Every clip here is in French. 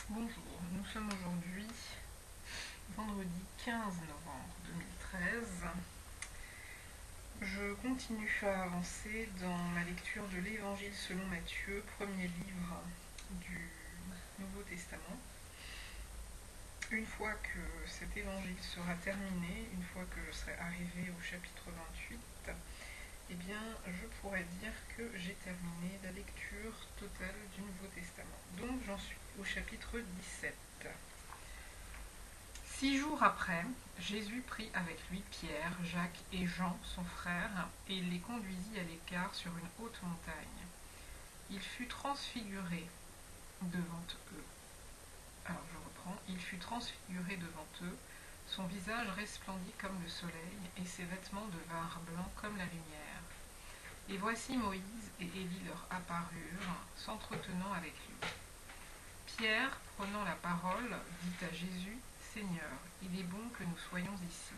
Bonjour, nous sommes aujourd'hui vendredi 15 novembre 2013. Je continue à avancer dans ma lecture de l'Évangile selon Matthieu, premier livre du Nouveau Testament. Une fois que cet évangile sera terminé, une fois que je serai arrivée au chapitre 28, eh bien, je pourrais dire que j'ai terminé la lecture totale du Nouveau Testament. Donc, j'en suis au chapitre 17. 6 jours après, Jésus prit avec lui Pierre, Jacques et Jean, son frère, et il les conduisit à l'écart sur une haute montagne. Il fut transfiguré devant eux. Alors, je reprends. Il fut transfiguré devant eux, son visage resplendit comme le soleil, et ses vêtements devinrent blancs comme la lumière. Et voici Moïse et Élie leur apparurent, s'entretenant avec lui. Pierre, prenant la parole, dit à Jésus, « Seigneur, il est bon que nous soyons ici.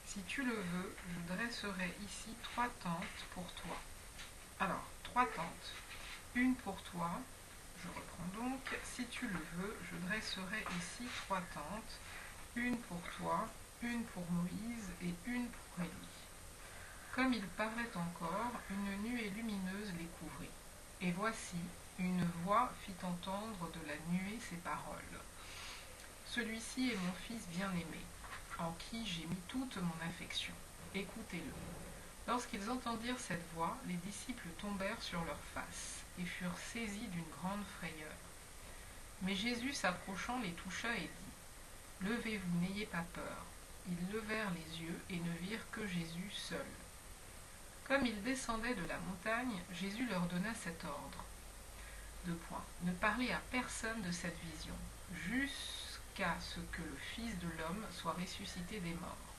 Si tu le veux, je dresserai ici 3 tentes pour toi. » Alors, 3 tentes, une pour toi. Je reprends donc, « Si tu le veux, je dresserai ici 3 tentes, une pour toi, une pour Moïse et une pour Élie. » Comme il parlait encore, une nuée lumineuse les couvrit. Et voici, une voix fit entendre de la nuée ces paroles. « Celui-ci est mon fils bien-aimé, en qui j'ai mis toute mon affection. Écoutez-le. » Lorsqu'ils entendirent cette voix, les disciples tombèrent sur leurs faces et furent saisis d'une grande frayeur. Mais Jésus, s'approchant, les toucha et dit, « Levez-vous, n'ayez pas peur. » Ils levèrent les yeux et ne virent que Jésus seul. Comme ils descendaient de la montagne, Jésus leur donna cet ordre. Ne parlez à personne de cette vision, jusqu'à ce que le Fils de l'homme soit ressuscité des morts.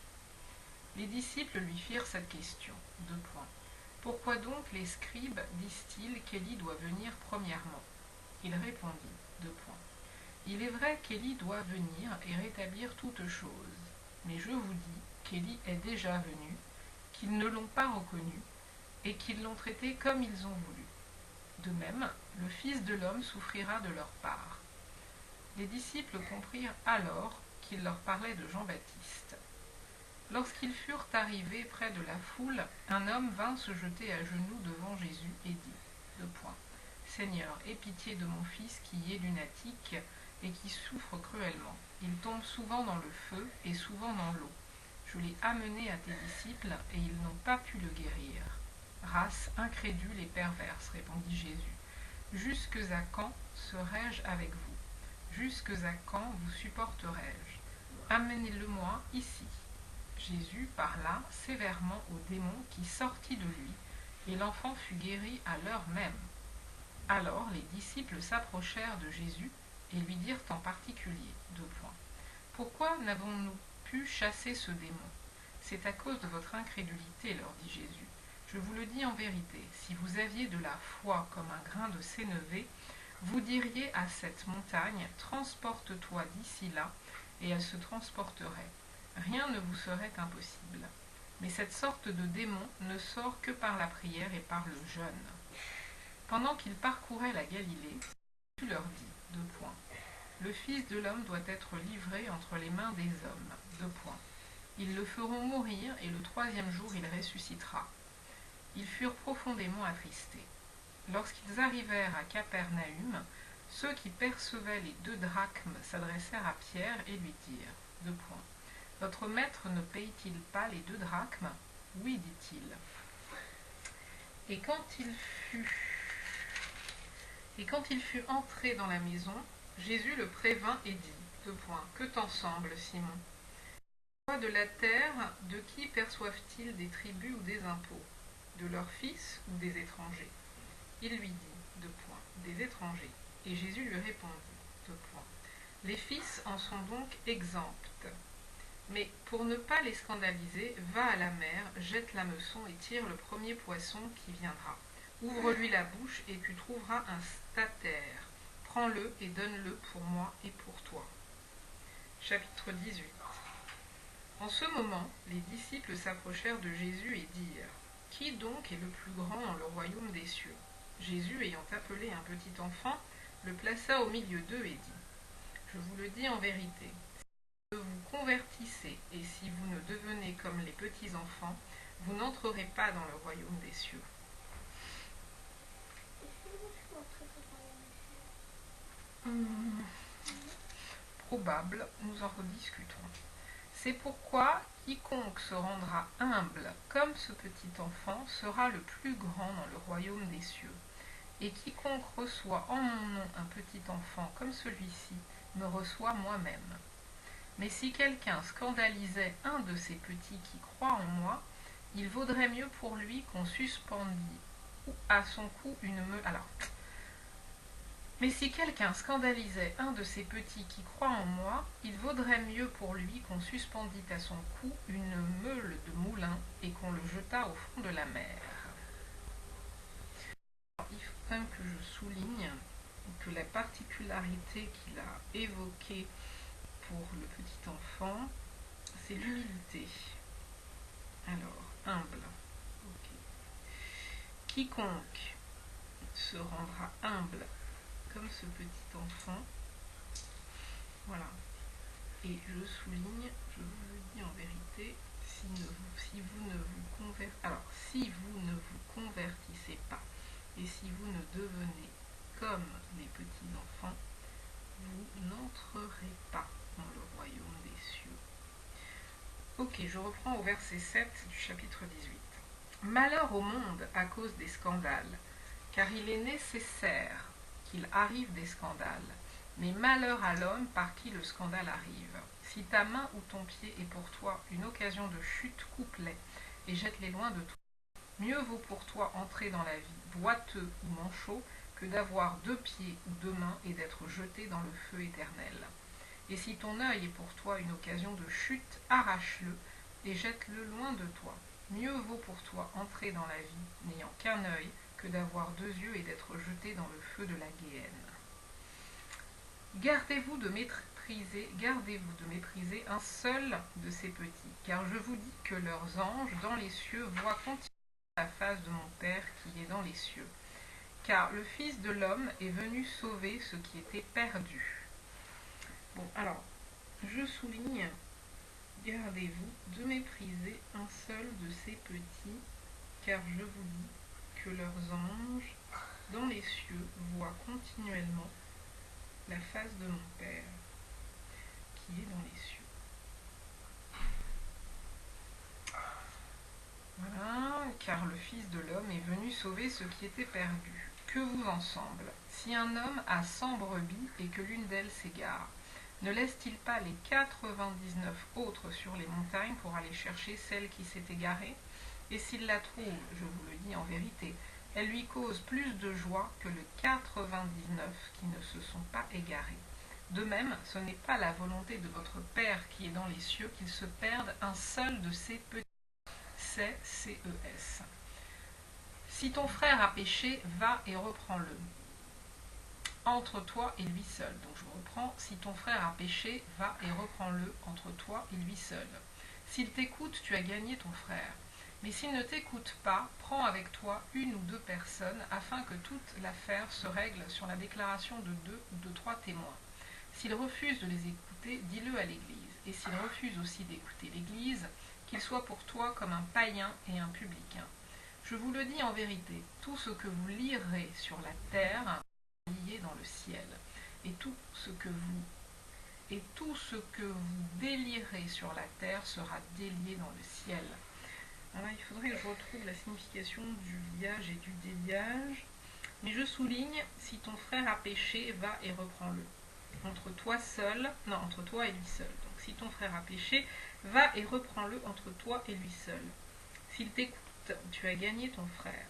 Les disciples lui firent cette question. Pourquoi donc les scribes disent-ils qu'Élie doit venir premièrement? Il répondit. Il est vrai qu'Élie doit venir et rétablir toutes choses. Mais je vous dis qu'Élie est déjà venu, qu'ils ne l'ont pas reconnu et qu'ils l'ont traité comme ils ont voulu. De même, le Fils de l'homme souffrira de leur part. Les disciples comprirent alors qu'il leur parlait de Jean-Baptiste. Lorsqu'ils furent arrivés près de la foule, un homme vint se jeter à genoux devant Jésus et dit, « Seigneur, aie pitié de mon fils qui est lunatique et qui souffre cruellement. Il tombe souvent dans le feu et souvent dans l'eau. Je l'ai amené à tes disciples et ils n'ont pas pu le guérir. » « Race incrédule et perverse, répondit Jésus. Jusque à quand serai-je avec vous? Jusque à quand vous supporterai-je? Amenez-le-moi ici. » Jésus parla sévèrement au démon qui sortit de lui, et l'enfant fut guéri à l'heure même. Alors les disciples s'approchèrent de Jésus et lui dirent en particulier, « Pourquoi n'avons-nous pu chasser ce démon? C'est à cause de votre incrédulité, leur dit Jésus. Je vous le dis en vérité, si vous aviez de la foi comme un grain de sénévé, vous diriez à cette montagne, « Transporte-toi d'ici là », et elle se transporterait. Rien ne vous serait impossible. Mais cette sorte de démon ne sort que par la prière et par le jeûne. » Pendant qu'ils parcouraient la Galilée, Jésus leur dit, « Le Fils de l'homme doit être livré entre les mains des hommes. Ils le feront mourir et le 3e jour il ressuscitera. » Ils furent profondément attristés. Lorsqu'ils arrivèrent à Capernaüm, ceux qui percevaient les 2 drachmes s'adressèrent à Pierre et lui dirent, « Votre maître ne paye-t-il pas les 2 drachmes? » « Oui, dit-il. » Et quand il fut entré dans la maison, Jésus le prévint et dit, « Que t'en semble, Simon? Les rois de la terre, de qui perçoivent-ils des tributs ou des impôts? De leurs fils ou des étrangers? » Il lui dit, des étrangers. Et Jésus lui répondit, Les fils en sont donc exempts. Mais pour ne pas les scandaliser, va à la mer, jette l'hameçon et tire le premier poisson qui viendra. Ouvre-lui la bouche et tu trouveras un statère. Prends-le et donne-le pour moi et pour toi. Chapitre 18. En ce moment, les disciples s'approchèrent de Jésus et dirent, « Qui donc est le plus grand dans le royaume des cieux ?» Jésus, ayant appelé un petit enfant, le plaça au milieu d'eux et dit, je vous le dis en vérité, si vous vous convertissez et si vous ne devenez comme les petits enfants, vous n'entrerez pas dans le royaume des cieux. Probable, nous en rediscuterons. C'est pourquoi quiconque se rendra humble comme ce petit enfant sera le plus grand dans le royaume des cieux. Et quiconque reçoit en mon nom un petit enfant comme celui-ci me reçoit moi-même. Mais si quelqu'un scandalisait un de ces petits qui croient en moi, il vaudrait mieux pour lui qu'on suspendît à son cou une meule. Mais si quelqu'un scandalisait un de ces petits qui croient en moi, il vaudrait mieux pour lui qu'on suspendît à son cou une meule de moulin et qu'on le jetât au fond de la mer. Il faut quand même que je souligne que la particularité qu'il a évoquée pour le petit enfant, c'est l'humilité. Alors, humble. Okay. Quiconque se rendra humble comme ce petit enfant, voilà. Et je souligne, je vous le dis en vérité, si vous ne vous convertissez pas et si vous ne devenez comme les petits enfants, vous n'entrerez pas dans le royaume des cieux. Ok, je reprends au verset 7 du chapitre 18. Malheur au monde à cause des scandales, car il est nécessaire qu'il arrive des scandales, mais malheur à l'homme par qui le scandale arrive. Si ta main ou ton pied est pour toi une occasion de chute, coupe-les et jette-les loin de toi. Mieux vaut pour toi entrer dans la vie boiteux ou manchot que d'avoir 2 pieds ou 2 mains et d'être jeté dans le feu éternel. Et si ton œil est pour toi une occasion de chute, arrache-le et jette-le loin de toi. Mieux vaut pour toi entrer dans la vie n'ayant qu'un œil que d'avoir 2 yeux et d'être jeté dans le feu de la géhenne. Gardez-vous de mépriser un seul de ces petits, car je vous dis que leurs anges dans les cieux voient continuellement la face de mon Père qui est dans les cieux. Car le Fils de l'homme est venu sauver ce qui était perdu. Bon, alors, je souligne, gardez-vous de mépriser un seul de ces petits, car je vous dis que leurs anges dans les cieux voient continuellement la face de mon Père qui est dans les cieux. Voilà, car le Fils de l'homme est venu sauver ce qui était perdu. Que vous en semble? Si un homme a 100 brebis et que l'une d'elles s'égare, ne laisse-t-il pas les 99 autres sur les montagnes pour aller chercher celle qui s'est égarée? Et s'il la trouve, je vous le dis en vérité, elle lui cause plus de joie que les 99 qui ne se sont pas égarés. De même, ce n'est pas la volonté de votre Père qui est dans les cieux qu'il se perde un seul de ces petits. C'est C-E-S. Si ton frère a péché, va et reprends-le. Entre toi et lui seul. Donc je reprends, si ton frère a péché, va et reprends-le entre toi et lui seul. S'il t'écoute, tu as gagné ton frère. Mais s'il ne t'écoute pas, prends avec toi 1 ou 2 personnes, afin que toute l'affaire se règle sur la déclaration de 2 ou de 3 témoins. S'il refuse de les écouter, dis-le à l'Église. Et s'il refuse aussi d'écouter l'Église, qu'il soit pour toi comme un païen et un publicain. Je vous le dis en vérité, tout ce que vous lirez sur la terre lié dans le ciel, et tout ce que vous délierez sur la terre sera délié dans le ciel. Alors là, il faudrait que je retrouve la signification du liage et du déliage, mais je souligne, si ton frère a péché, va et reprends-le. Entre toi et lui seul. Donc si ton frère a péché, va et reprends-le entre toi et lui seul. S'il t'écoute, tu as gagné ton frère.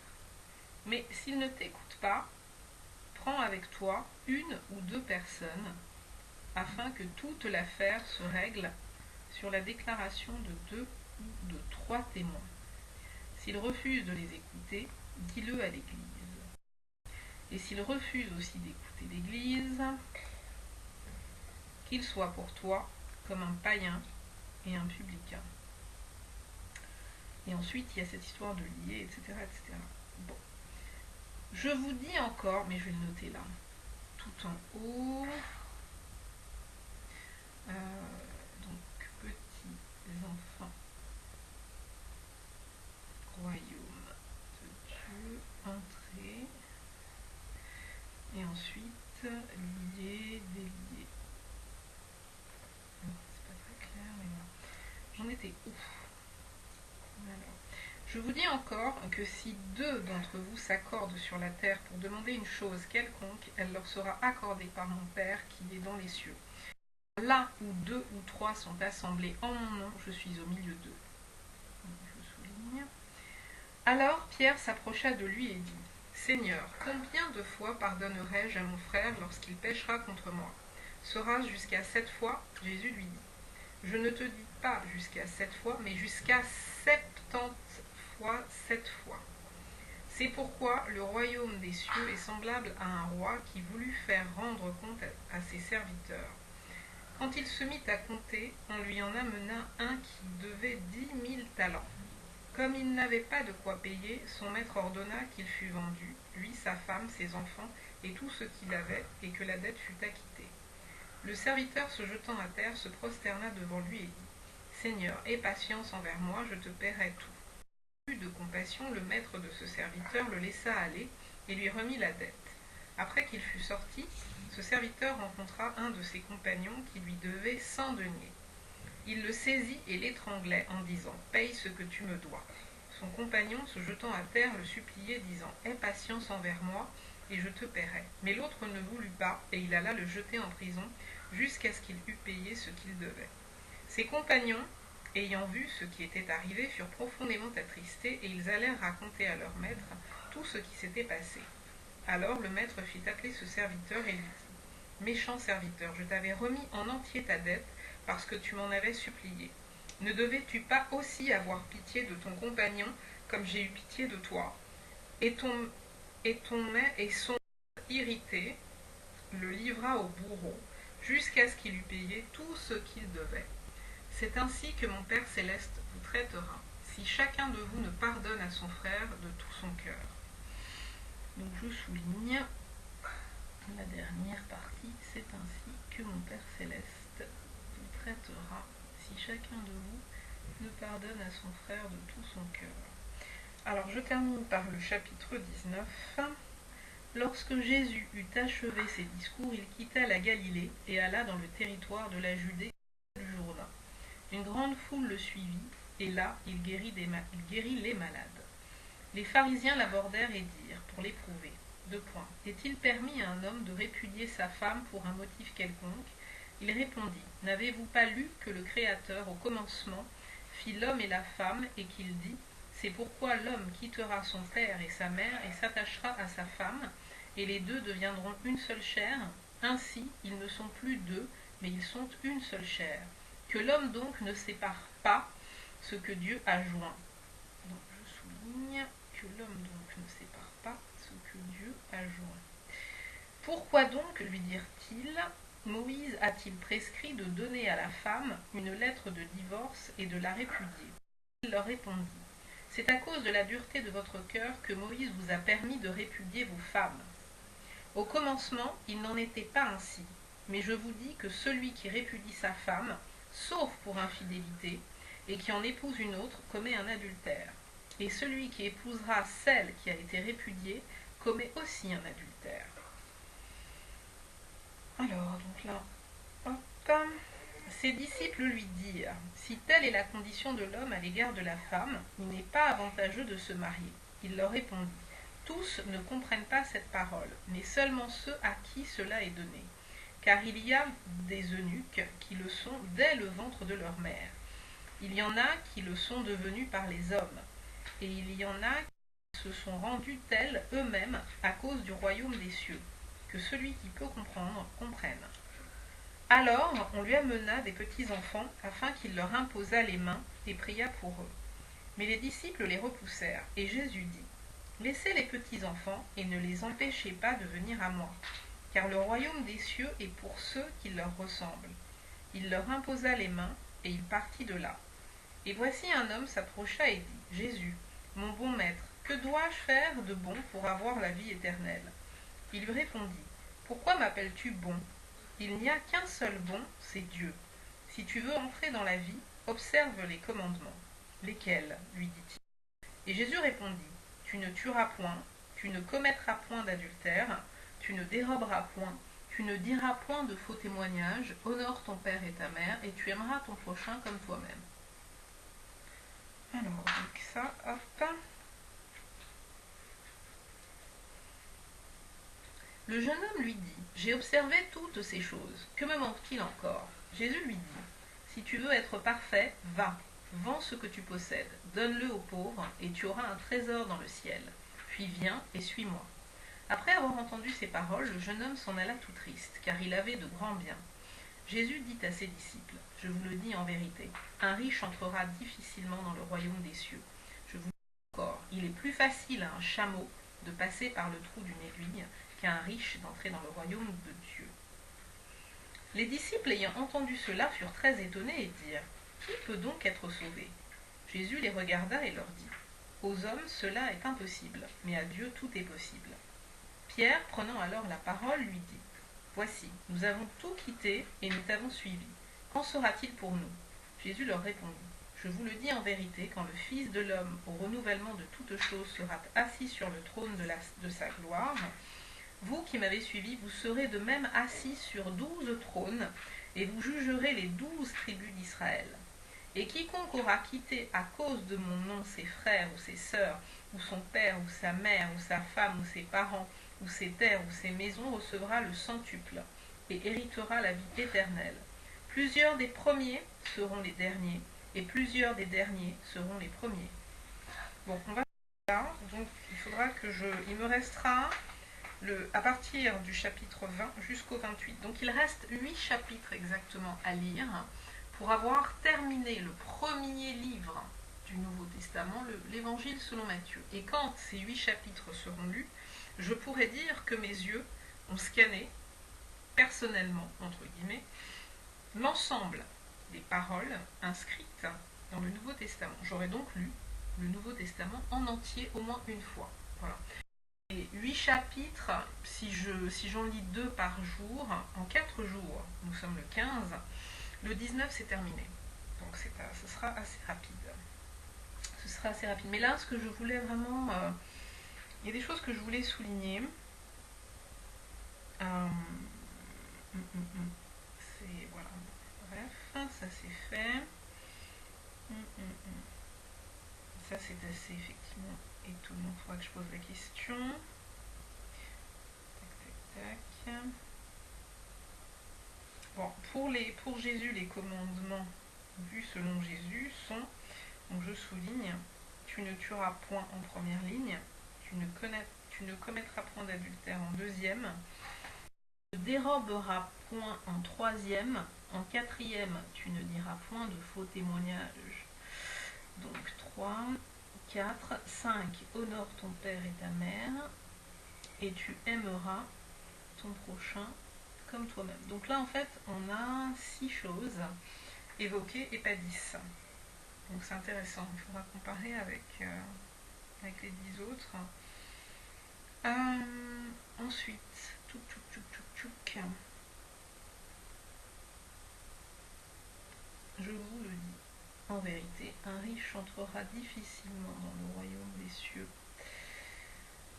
Mais s'il ne t'écoute pas, prends avec toi 1 ou 2 personnes, afin que toute l'affaire se règle sur la déclaration de 2 ou de 3 témoins. S'il refuse de les écouter, dis-le à l'Église. Et s'il refuse aussi d'écouter l'Église, qu'il soit pour toi comme un païen et un publicain. Et ensuite, il y a cette histoire de lier, etc., etc. Bon. Je vous dis encore, mais je vais le noter là, tout en haut. lié, délié. C'est pas très clair, mais voilà. J'en étais où? Alors, je vous dis encore que si deux d'entre vous s'accordent sur la terre pour demander une chose quelconque, elle leur sera accordée par mon Père qui est dans les cieux. Là où deux ou trois sont assemblés en mon nom, je suis au milieu d'eux. Je souligne. Alors Pierre s'approcha de lui et dit, Seigneur, combien de fois pardonnerai-je à mon frère lorsqu'il péchera contre moi? Sera-ce jusqu'à 7 fois? Jésus lui dit, je ne te dis pas jusqu'à 7 fois, mais jusqu'à 70 fois 7 fois. C'est pourquoi le royaume des cieux est semblable à un roi qui voulut faire rendre compte à ses serviteurs. Quand il se mit à compter, on lui en amena un qui devait 10 000 talents. Comme il n'avait pas de quoi payer, son maître ordonna qu'il fût vendu, lui, sa femme, ses enfants et tout ce qu'il avait, et que la dette fût acquittée. Le serviteur, se jetant à terre, se prosterna devant lui et dit, Seigneur, aie patience envers moi, je te paierai tout. Plus de compassion, le maître de ce serviteur le laissa aller et lui remit la dette. Après qu'il fut sorti, ce serviteur rencontra un de ses compagnons qui lui devait 100 deniers. Il le saisit et l'étranglait en disant « Paye ce que tu me dois ». Son compagnon, se jetant à terre, le suppliait, disant « Aie patience envers moi, et je te paierai ». Mais l'autre ne voulut pas, et il alla le jeter en prison, jusqu'à ce qu'il eût payé ce qu'il devait. Ses compagnons, ayant vu ce qui était arrivé, furent profondément attristés, et ils allèrent raconter à leur maître tout ce qui s'était passé. Alors le maître fit appeler ce serviteur et lui dit « Méchant serviteur, je t'avais remis en entier ta dette, parce que tu m'en avais supplié. Ne devais-tu pas aussi avoir pitié de ton compagnon, comme j'ai eu pitié de toi? Et son irrité le livra au bourreau, jusqu'à ce qu'il eût payé tout ce qu'il devait. C'est ainsi que mon Père céleste vous traitera, si chacun de vous ne pardonne à son frère de tout son cœur. » Donc je souligne la dernière partie, c'est ainsi que mon Père céleste vous traitera, si chacun de vous ne pardonne à son frère de tout son cœur. Alors je termine par le chapitre 19. Lorsque Jésus eut achevé ses discours, il quitta la Galilée et alla dans le territoire de la Judée et du Jourdain. Une grande foule le suivit, et là il guérit les malades. Les pharisiens l'abordèrent et dirent, pour l'éprouver, 2 points. Est-il permis à un homme de répudier sa femme pour un motif quelconque? Il répondit, n'avez-vous pas lu que le Créateur, au commencement, fit l'homme et la femme, et qu'il dit, c'est pourquoi l'homme quittera son père et sa mère et s'attachera à sa femme, et les deux deviendront une seule chair. Ainsi, ils ne sont plus deux, mais ils sont une seule chair. Que l'homme donc ne sépare pas ce que Dieu a joint. Donc je souligne que l'homme donc ne sépare pas ce que Dieu a joint. Pourquoi donc, lui dirent-ils, Moïse a-t-il prescrit de donner à la femme une lettre de divorce et de la répudier? Il leur répondit, c'est à cause de la dureté de votre cœur que Moïse vous a permis de répudier vos femmes. Au commencement, il n'en était pas ainsi, mais je vous dis que celui qui répudie sa femme, sauf pour infidélité, et qui en épouse une autre, commet un adultère. Et celui qui épousera celle qui a été répudiée, commet aussi un adultère. Alors, donc là, hop, ses disciples lui dirent, si telle est la condition de l'homme à l'égard de la femme, il n'est pas avantageux de se marier. Il leur répondit, tous ne comprennent pas cette parole, mais seulement ceux à qui cela est donné. Car il y a des eunuques qui le sont dès le ventre de leur mère. Il y en a qui le sont devenus par les hommes, et il y en a qui se sont rendus tels eux-mêmes à cause du royaume des cieux. Que celui qui peut comprendre, comprenne. Alors on lui amena des petits enfants, afin qu'il leur imposât les mains et pria pour eux. Mais les disciples les repoussèrent, et Jésus dit, laissez les petits enfants, et ne les empêchez pas de venir à moi, car le royaume des cieux est pour ceux qui leur ressemblent. Il leur imposa les mains, et il partit de là. Et voici un homme s'approcha et dit, Jésus, mon bon maître, que dois-je faire de bon pour avoir la vie éternelle? Il lui répondit, pourquoi m'appelles-tu bon? Il n'y a qu'un seul bon, c'est Dieu. Si tu veux entrer dans la vie, observe les commandements. Lesquels? Lui dit-il. Et Jésus répondit, tu ne tueras point, tu ne commettras point d'adultère, tu ne déroberas point, Tu ne diras point de faux témoignages, honore ton père et ta mère, et tu aimeras ton prochain comme toi-même. Alors, donc ça, hop. Le jeune homme lui dit, j'ai observé toutes ces choses, que me manque-t-il encore? Jésus lui dit, si tu veux être parfait, va, vends ce que tu possèdes, donne-le aux pauvres, et tu auras un trésor dans le ciel. Puis viens et suis-moi. Après avoir entendu ces paroles, le jeune homme s'en alla tout triste, car il avait de grands biens. Jésus dit à ses disciples, je vous le dis en vérité, un riche entrera difficilement dans le royaume des cieux. Je vous le dis encore, il est plus facile à un chameau de passer par le trou d'une aiguille qu'à un riche d'entrer dans le royaume de Dieu. Les disciples ayant entendu cela furent très étonnés et dirent, qui peut donc être sauvé? Jésus les regarda et leur dit, aux hommes cela est impossible, mais à Dieu tout est possible. Pierre, prenant alors la parole, lui dit, voici, nous avons tout quitté et nous t'avons suivi. Qu'en sera-t-il pour nous? Jésus leur répondit, je vous le dis en vérité, quand le Fils de l'homme, au renouvellement de toutes choses, sera assis sur le trône de sa gloire, vous qui m'avez suivi, vous serez de même assis sur 12 trônes, et vous jugerez les 12 tribus d'Israël. Et quiconque aura quitté à cause de mon nom ses frères ou ses sœurs, ou son père ou sa mère, ou sa femme ou ses parents, ou ses terres ou ses maisons, recevra le centuple, et héritera la vie éternelle. Plusieurs des premiers seront les derniers, et plusieurs des derniers seront les premiers. Bon, on va là, donc il me restera à partir du chapitre 20 jusqu'au 28. Donc il reste 8 chapitres exactement à lire pour avoir terminé le premier livre du Nouveau Testament, l'Évangile selon Matthieu. Et quand ces 8 chapitres seront lus, je pourrais dire que mes yeux ont scanné, personnellement, entre guillemets, l'ensemble des paroles inscrites dans le Nouveau Testament. J'aurais donc lu le Nouveau Testament en entier au moins une fois. Voilà. Et 8 chapitres, si j'en lis 2 par jour, en 4 jours, nous sommes le 15, le 19 c'est terminé. Donc ce sera assez rapide. Ce sera assez rapide. Mais là, ce que je voulais vraiment... il y a des choses que je voulais souligner. C'est... Voilà. Bref, ça c'est fait. Ça c'est assez effectivement étonnant. Il faudra que je pose la question. Tac. Bon, pour Jésus, les commandements vus selon Jésus sont, donc je souligne, tu ne tueras point en première ligne, tu ne commettras point d'adultère en deuxième, tu ne déroberas point en troisième, en quatrième, tu ne diras point de faux témoignages. Donc 3, 4, 5, honore ton père et ta mère, et tu aimeras ton prochain comme toi-même. Donc là, en fait, on a 6 choses évoquées et pas 10. Donc c'est intéressant. Il faudra comparer avec les 10 autres. Ensuite, je vous le dis, en vérité, un riche entrera difficilement dans le royaume des cieux.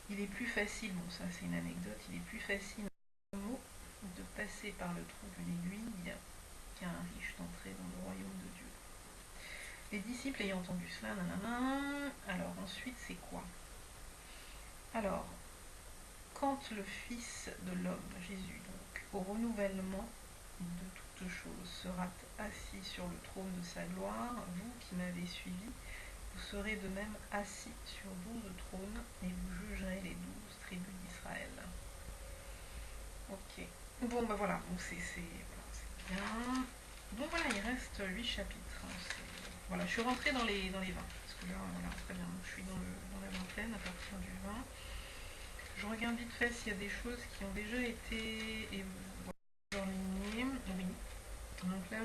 Il est plus facile, bon ça c'est une anecdote, il est plus facile de passer par le trou d'une aiguille qu'un riche d'entrer dans le royaume de Dieu. Les disciples ayant entendu cela, alors ensuite c'est quoi? Alors, quand le Fils de l'homme, Jésus, donc, au renouvellement de toutes choses, sera assis sur le trône de sa gloire, vous qui m'avez suivi, vous serez de même assis sur 12 trônes et vous jugerez les 12 tribus d'Israël. Ok. Bon, bah voilà, donc c'est bien. Bon, voilà, il reste 8 chapitres. Voilà, je suis rentrée dans les 20. Parce que là, voilà, très bien. Je suis dans la vingtaine à partir du 20. Je regarde vite fait s'il y a des choses qui ont déjà été enlignées. Oui. Donc là,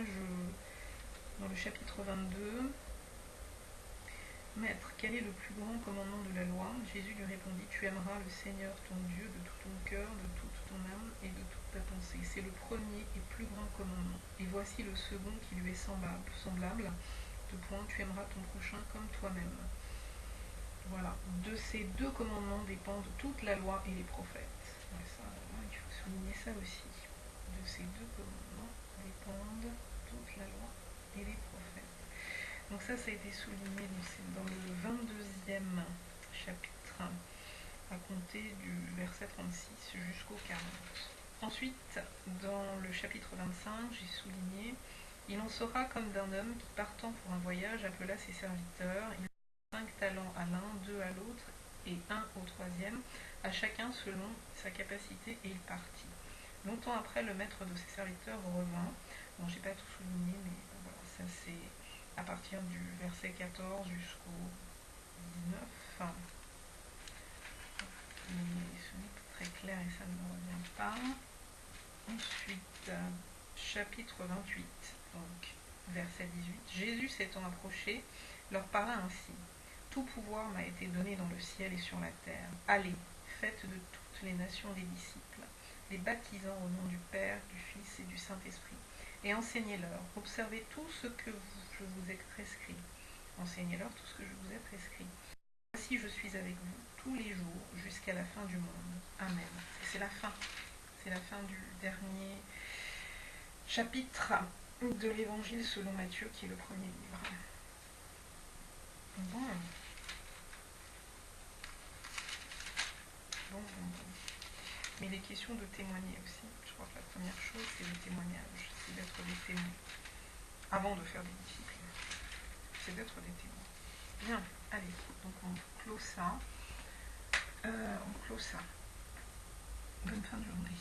dans le chapitre 22, Maître, quel est le plus grand commandement de la loi? Jésus lui répondit, tu aimeras le Seigneur ton Dieu de tout ton cœur, de toute ton âme et de toute ta pensée. C'est le premier et plus grand commandement. Et voici le second qui lui est semblable. De point, tu aimeras ton prochain comme toi-même. Voilà. De ces 2 commandements dépendent toute la loi et les prophètes. Ouais, ça, il faut souligner ça aussi. ces deux commandements dépendent toute la loi et les prophètes. Donc ça a été souligné dans le 22e chapitre, à compter du verset 36 jusqu'au 40. Ensuite, dans le chapitre 25, j'ai souligné « Il en sera comme d'un homme qui, partant pour un voyage, appela ses serviteurs. Il donna 5 talents à l'un, 2 à l'autre, et 1 au troisième, à chacun selon sa capacité, et il partit. Longtemps après, le maître de ses serviteurs revint. » Bon, j'ai pas tout souligné, mais voilà, ça c'est à partir du verset 14 jusqu'au 19. Enfin, mais ce n'est pas très clair et ça ne me revient pas. Ensuite, chapitre 28, donc verset 18. Jésus s'étant approché, leur parla ainsi. Tout pouvoir m'a été donné dans le ciel et sur la terre. Allez, faites de toutes les nations des disciples, les baptisant au nom du Père, du Fils et du Saint-Esprit, et enseignez-leur. Observez tout ce que je vous ai prescrit. Enseignez-leur tout ce que je vous ai prescrit. Voici, je suis avec vous tous les jours jusqu'à la fin du monde. Amen. C'est la fin. C'est la fin du dernier chapitre de l'Évangile selon Matthieu, qui est le premier livre. Bon. Mais il est question de témoigner aussi. Je crois que la première chose, c'est le témoignage. C'est d'être des témoins. Avant de faire des disciples. C'est d'être des témoins. Bien, allez. Donc on clôt ça. Bonne fin de journée.